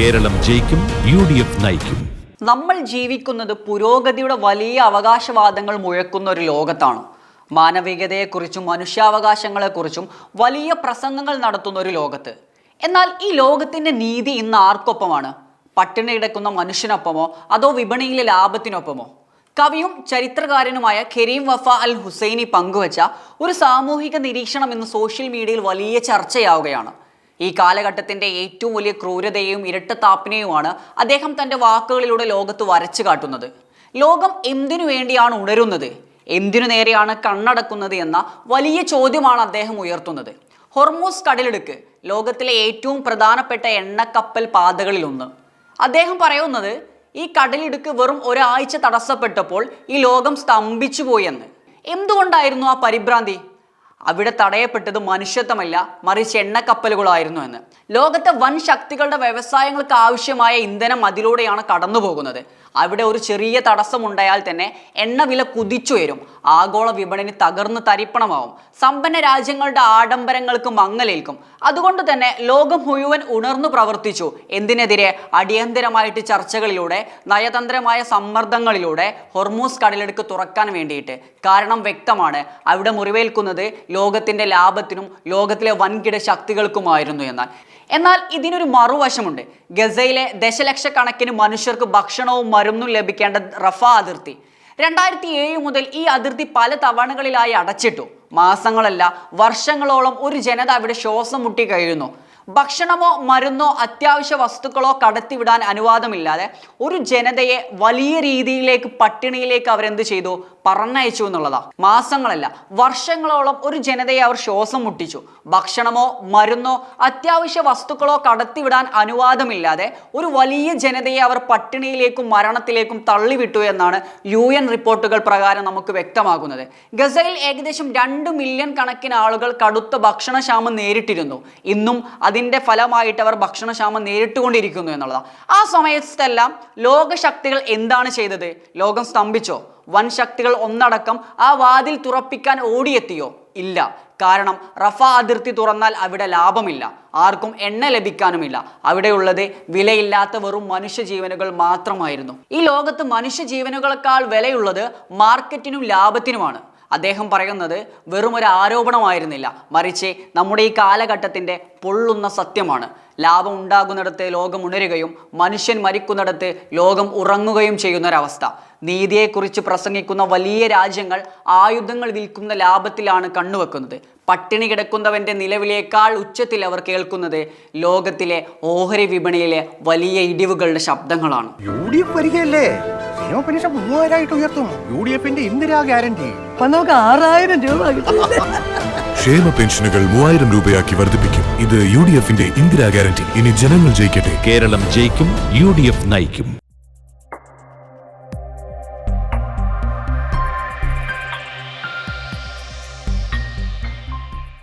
കേരളം ജയിക്കും, UDF നയിക്കും. നമ്മൾ ജീവിക്കുന്നത് പുരോഗതിയുടെ വലിയ അവകാശവാദങ്ങൾ മുഴക്കുന്ന ഒരു ലോകത്താണ്. മാനവികതയെക്കുറിച്ചും മനുഷ്യാവകാശങ്ങളെക്കുറിച്ചും വലിയ പ്രസംഗങ്ങൾ നടത്തുന്ന ഒരു ലോകത്ത്. എന്നാൽ ഈ ലോകത്തിൻ്റെ നീതി ഇന്ന് ആർക്കൊപ്പമാണ്? പട്ടിണി കിടക്കുന്ന മനുഷ്യനൊപ്പമോ അതോ വിപണിയിലെ ലാഭത്തിനൊപ്പമോ? കവിയും ചരിത്രകാരനുമായ കരീം വഫ അൽ ഹുസൈനി പങ്കുവച്ച ഒരു സാമൂഹിക നിരീക്ഷണം ഇന്ന് സോഷ്യൽ മീഡിയയിൽ വലിയ ചർച്ചയാവുകയാണ്. ഈ കാലഘട്ടത്തിൻ്റെ ഏറ്റവും വലിയ ക്രൂരതയെയും ഇരട്ടത്താപ്പിനെയുമാണ് അദ്ദേഹം തൻ്റെ വാക്കുകളിലൂടെ ലോകത്ത് വരച്ചു കാട്ടുന്നത്. ലോകം എന്തിനു വേണ്ടിയാണ് ഉണരുന്നത്, എന്തിനു നേരെയാണ് കണ്ണടക്കുന്നത് എന്ന വലിയ ചോദ്യമാണ് അദ്ദേഹം ഉയർത്തുന്നത്. ഹോർമൂസ് കടലിടുക്ക് ലോകത്തിലെ ഏറ്റവും പ്രധാനപ്പെട്ട എണ്ണക്കപ്പൽ പാതകളിലൊന്ന്. അദ്ദേഹം പറയുന്നത് ഈ കടലിടുക്ക് വെറും ഒരാഴ്ച തടസ്സപ്പെട്ടപ്പോൾ ഈ ലോകം സ്തംഭിച്ചു പോയെന്ന്. എന്തുകൊണ്ടായിരുന്നു ആ പരിഭ്രാന്തി? അവിടെ തടയപ്പെട്ടത് മനുഷ്യത്വമല്ല, മറിച്ച് എണ്ണക്കപ്പലുകളായിരുന്നു എന്ന്. ലോകത്തെ വൻ ശക്തികളുടെ വ്യവസായങ്ങൾക്ക് ആവശ്യമായ ഇന്ധനം അതിലൂടെയാണ് കടന്നു പോകുന്നത്. അവിടെ ഒരു ചെറിയ തടസ്സമുണ്ടായാൽ തന്നെ എണ്ണവില കുതിച്ചുയരും, ആഗോള വിപണി തകർന്ന് തരിപ്പണമാവും, സമ്പന്ന രാജ്യങ്ങളുടെ ആഡംബരങ്ങൾക്ക് മങ്ങലേൽക്കും. അതുകൊണ്ട് തന്നെ ലോകം മുഴുവൻ ഉണർന്നു പ്രവർത്തിച്ചു. എന്തിനെതിരെ? അടിയന്തരമായിട്ട് ചർച്ചകളിലൂടെ, നയതന്ത്രമായ സമ്മർദ്ദങ്ങളിലൂടെ ഹോർമൂസ് കടലിടുക്ക് തുറക്കാൻ വേണ്ടിയിട്ട്. കാരണം വ്യക്തമാണ്, അവിടെ മുറിവേൽക്കുന്നത് ലോകത്തിൻ്റെ ലാഭത്തിനും ലോകത്തിലെ വൻകിട ശക്തികൾക്കുമായിരുന്നു എന്നാൽ ഇതിനൊരു മറുവശമുണ്ട്. ഗസയിലെ ദശലക്ഷക്കണക്കിന് മനുഷ്യർക്ക് ഭക്ഷണവും മരുന്നും ലഭിക്കേണ്ട റഫ അതിർത്തി 2007 മുതൽ ഈ അതിർത്തി പല തവണകളിലായി അടച്ചിട്ടു. മാസങ്ങളല്ല, വർഷങ്ങളോളം ഒരു ജനത അവിടെ ശ്വാസം മുട്ടി കഴിയുന്നു. ഭക്ഷണമോ മരുന്നോ അത്യാവശ്യ വസ്തുക്കളോ കടത്തിവിടാൻ അനുവാദമില്ലാതെ ഒരു ജനതയെ വലിയ രീതിയിലേക്ക് പട്ടിണിയിലേക്ക് അവരെന്ത് ചെയ്തു? പറഞ്ഞയച്ചു എന്നുള്ളതാ. മാസങ്ങളല്ല, വർഷങ്ങളോളം ഒരു ജനതയെ അവർ ശ്വാസം മുട്ടിച്ചു. ഭക്ഷണമോ മരുന്നോ അത്യാവശ്യ വസ്തുക്കളോ കടത്തിവിടാൻ അനുവാദമില്ലാതെ ഒരു വലിയ ജനതയെ അവർ പട്ടിണിയിലേക്കും മരണത്തിലേക്കും തള്ളിവിട്ടു എന്നാണ് UN റിപ്പോർട്ടുകൾ പ്രകാരം നമുക്ക് വ്യക്തമാകുന്നത്. ഗസയിൽ ഏകദേശം 2 മില്യൺ കണക്കിന് ആളുകൾ കടുത്ത ഭക്ഷണക്ഷാമം നേരിട്ടിരുന്നു. ഇന്നും അതിൻ്റെ ഫലമായിട്ട് അവർ ഭക്ഷണക്ഷാമം നേരിട്ടുകൊണ്ടിരിക്കുന്നു എന്നുള്ളതാണ്. ആ സമയത്തെല്ലാം ലോകശക്തികൾ എന്താണ് ചെയ്തത്? ലോകം സ്തംഭിച്ചോ? വൻ ശക്തികൾ ഒന്നടക്കം ആ വാതിൽ തുറപ്പിക്കാൻ ഓടിയെത്തിയോ? ഇല്ല. കാരണം റഫ അതിർത്തി തുറന്നാൽ അവിടെ ലാഭമില്ല, ആർക്കും എണ്ണ ലഭിക്കാനുമില്ല. അവിടെയുള്ളത് വിലയില്ലാത്ത വെറും മനുഷ്യജീവനുകൾ മാത്രമായിരുന്നു. ഈ ലോകത്ത് മനുഷ്യജീവനുകളെക്കാൾ വിലയുള്ളത് മാർക്കറ്റിനും ലാഭത്തിനുമാണ്. അദ്ദേഹം പറയുന്നത് വെറും ഒരു ആരോപണമായിരുന്നില്ല, മറിച്ച് നമ്മുടെ ഈ കാലഘട്ടത്തിൻ്റെ പൊള്ളുന്ന സത്യമാണ്. ലാഭം ഉണ്ടാകുന്നിടത്ത് ലോകം ഉണരുകയും മനുഷ്യൻ മരിക്കുന്നിടത്ത് ലോകം ഉറങ്ങുകയും ചെയ്യുന്നൊരവസ്ഥ. നീതിയെക്കുറിച്ച് പ്രസംഗിക്കുന്ന വലിയ രാജ്യങ്ങൾ ആയുധങ്ങൾ വിൽക്കുന്ന ലാഭത്തിലാണ് കണ്ണുവെക്കുന്നത്. പട്ടിണി കിടക്കുന്നവൻ്റെ നിലവിലേക്കാൾ ഉച്ചത്തിൽ അവർ കേൾക്കുന്നത് ലോകത്തിലെ ഓഹരി വിപണിയിലെ വലിയ ഇടിവുകളുടെ ശബ്ദങ്ങളാണ്. UDF വരികയല്ലേ? പെൻഷൻ 3000 ഉയർത്തും. UDFന്റെ ഇന്ദിരാ ഗ്യാരണ്ടി. നമുക്ക് 6000 രൂപ ക്ഷേമ പെൻഷനുകൾ 3000 രൂപയാക്കി വർദ്ധിപ്പിക്കും. ഇത് UDFന്റെ ഇന്ദിരാ ഗ്യാരണ്ടി. ഇനി ജനങ്ങൾ ജയിക്കട്ടെ. കേരളം ജയിക്കും, UDF നയിക്കും.